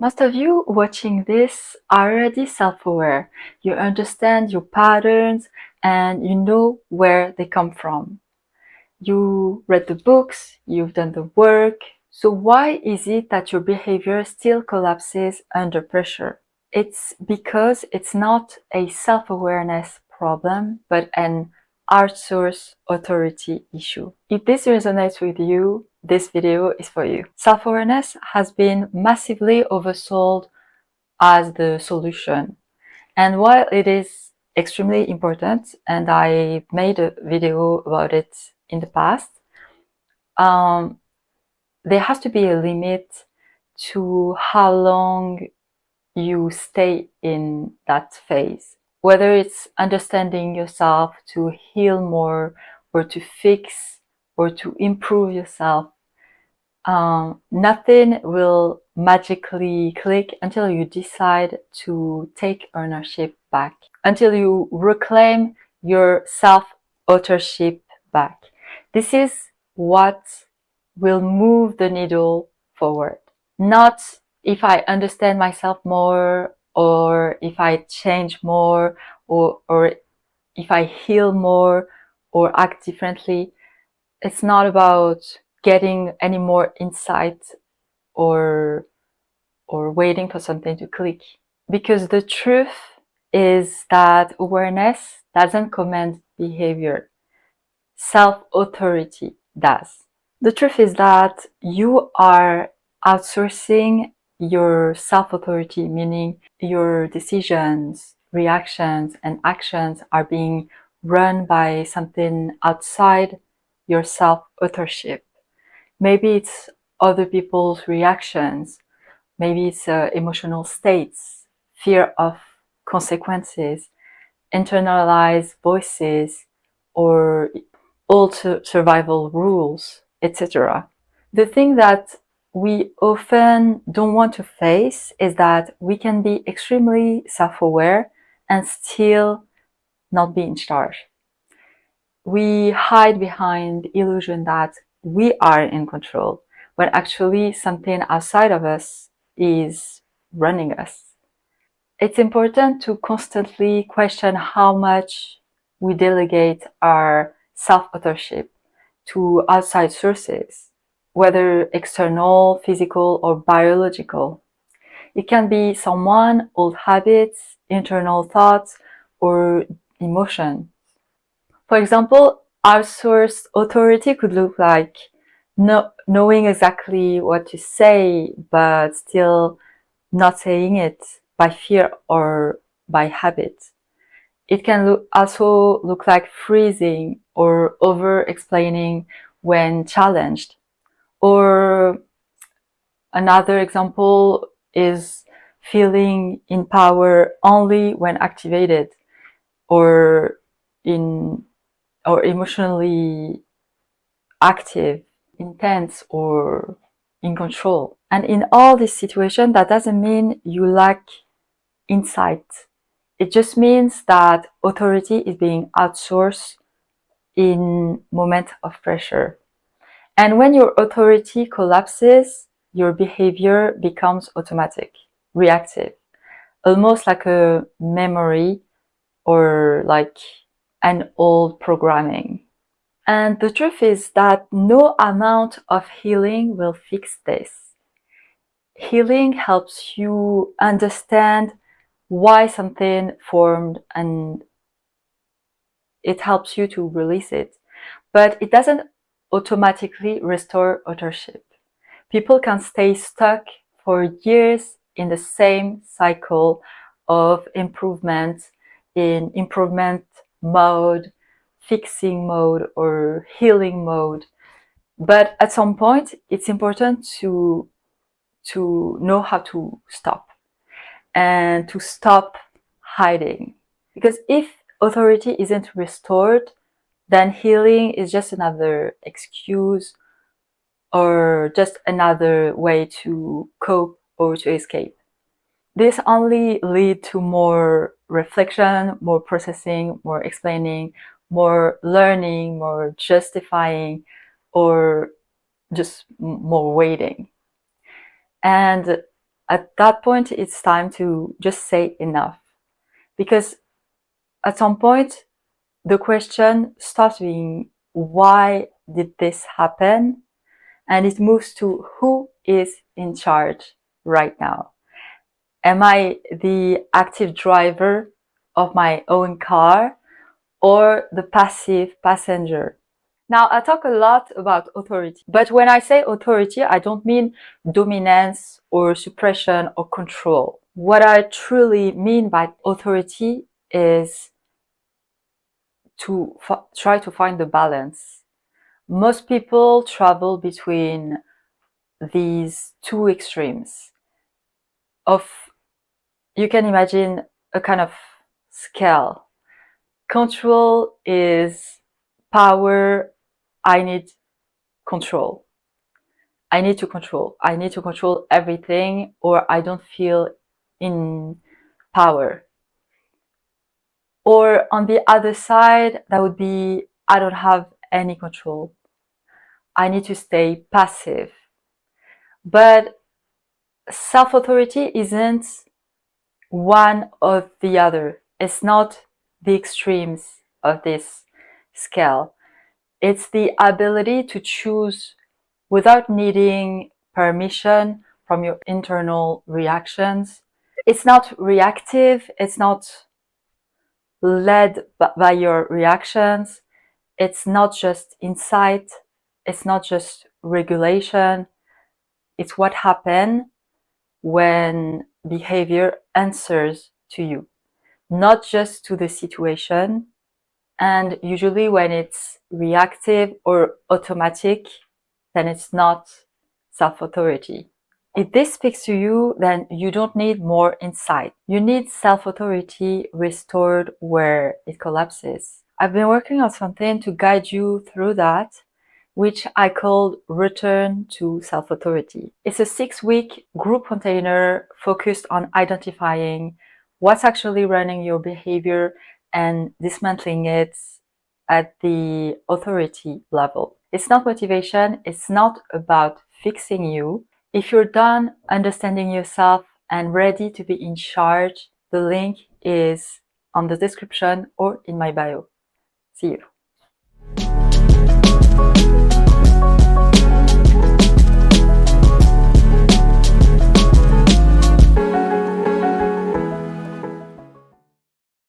Most of you watching this are already self-aware. You understand your patterns and you know where they come from. You read the books, you've done the work. So why is it that your behavior still collapses under pressure? It's because it's not a self-awareness problem, but an outsourced authority issue. If this resonates with you, this video is for you. Self-awareness has been massively oversold as the solution. And while it is extremely important, and I made a video about it in the past, there has to be a limit to how long you stay in that phase. Whether it's understanding yourself to heal more or to fix or to improve yourself, nothing will magically click until you decide to take ownership back, until you reclaim your self-authorship back. This is what will move the needle forward. Not if I understand myself more, or if I change more, or if I heal more or act differently. It's not about getting any more insight or waiting for something to click. Because the truth is that awareness doesn't command behavior. Self-authority does. The truth is that you are outsourcing your self-authority, meaning your decisions, reactions, and actions are being run by something outside your self-authorship. Maybe it's other people's reactions, maybe it's emotional states, fear of consequences, internalized voices, or old survival rules, etc. The thing that we often don't want to face is that we can be extremely self-aware and still not be in charge. We hide behind the illusion that we are in control, when actually something outside of us is running us. It's important to constantly question how much we delegate our self-authorship to outside sources, whether external, physical, or biological. It can be someone, old habits, internal thoughts, or emotion. For example, outsourced authority could look like knowing exactly what to say, but still not saying it by fear or by habit. It can also look like freezing or over-explaining when challenged. Or another example is feeling in power only when activated, or emotionally active, intense, or in control. And in all these situations, that doesn't mean you lack insight. It just means that authority is being outsourced in moments of pressure. And when your authority collapses, your behavior becomes automatic, reactive, almost like a memory or like an old programming. And the truth is that no amount of healing will fix this. Healing helps you understand why something formed, and it helps you to release it. But it doesn't automatically restore authorship. People can stay stuck for years in the same cycle of improvement, in improvement mode, fixing mode, or healing mode. But at some point, it's important to know how to stop, and to stop hiding. Because if authority isn't restored, then healing is just another excuse or just another way to cope or to escape. This only leads to more reflection, more processing, more explaining, more learning, more justifying, or just more waiting. And At that point, it's time to just say enough. Because at some point, the question stops being, why did this happen? And it moves to, who is in charge right now? Am I the active driver of my own car or the passive passenger? Now, I talk a lot about authority, but when I say authority, I don't mean dominance or suppression or control. What I truly mean by authority is to try to find the balance. Most people travel between these two extremes of, you can imagine a kind of scale. Control is power. I need control. I need to control. I need to control everything, or I don't feel in power. Or on the other side, that would be, I don't have any control. I need to stay passive. But self-authority isn't one or the other. It's not the extremes of this scale. It's the ability to choose without needing permission from your internal reactions. It's not reactive. It's not led by your reactions. It's not just insight. It's not just regulation. It's what happens when behavior answers to you, not just to the situation. And usually when it's reactive or automatic, then it's not self-authority. If this speaks to you, then you don't need more insight. You need self-authority restored where it collapses. I've been working on something to guide you through that, which I called Return to Self-Authority. It's a 6-week group container focused on identifying what's actually running your behavior and dismantling it at the authority level. It's not motivation. It's not about fixing you. If you're done understanding yourself and ready to be in charge, the link is on the description or in my bio. See you.